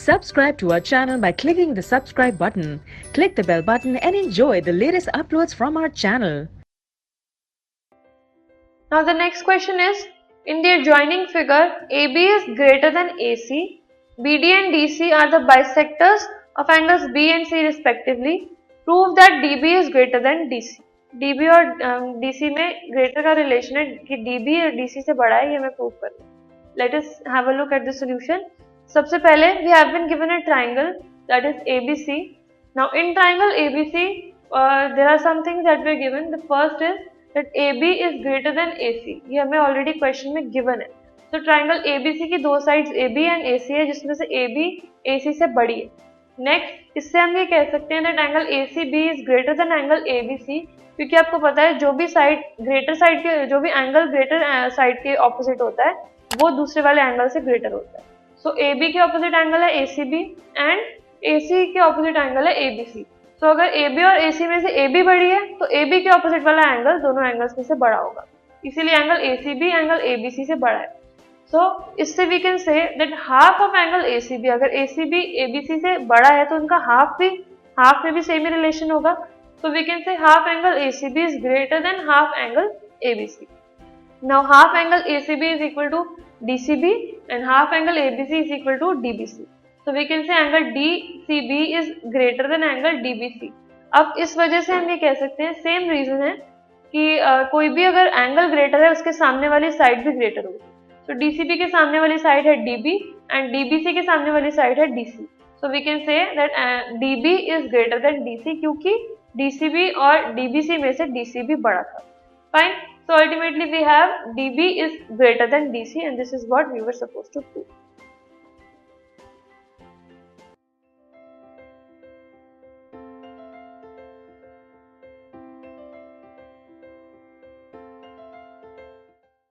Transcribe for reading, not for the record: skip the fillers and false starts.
Subscribe to our channel by clicking the subscribe button. Click the bell button and enjoy the latest uploads from our channel. Now the next question is, in the adjoining figure, AB is greater than AC, BD and DC are the bisectors of angles B and C respectively. Prove that DB is greater than DC. DB और DC में greater का relation है कि DB और DC से बड़ा है, ये हमें prove करना है. Let us have a look at the solution. सबसे पहले we have been given a triangle that is ABC. Now in triangle ABC, there are some things that were given. The first is that AB is greater than AC. ये हमें already question में given है. तो triangle ABC की दो sides AB and AC है, जिसमें से AB AC से बड़ी है. नेक्स्ट, इससे हम ये कह सकते हैं that angle ACB is greater than angle ABC, क्योंकि आपको पता है जो भी साइड ग्रेटर साइड के, जो भी एंगल ग्रेटर साइड के ऑपोजिट होता है वो दूसरे वाले एंगल से ग्रेटर होता है. सो AB के ऑपोजिट एंगल है ACB एंड AC के ऑपोजिट एंगल है ABC. तो अगर AB और AC में से AB बड़ी है तो AB के ऑपोजिट वाला एंगल दोनों एंगल्स में से बड़ा होगा, इसीलिए एंगल ACB एंगल ABC से बड़ा है. सो इससे we can say that half of angle ACB, अगर ACB ABC से बड़ा है तो उनका हाफ में भी सेम ही रिलेशन होगा. So we can say half angle ACB is greater than half angle ABC. Now half angle ACB is equal to DCB and half angle ABC is equal to DBC. So we can say angle DCB is greater than angle DBC. अब इस वजह से हम ये कह सकते हैं, same reason है कि कोई भी अगर एंगल ग्रेटर है उसके सामने वाली साइड भी ग्रेटर होगी. तो DCB के सामने वाली साइड है DB एंड DBC के सामने वाली साइड है DC. So we can say that DB is greater than DC, क्योंकि DCB और DBC में से DCB बड़ा था. Fine. So ultimately we have DB is greater than DC and this is what we were supposed to prove.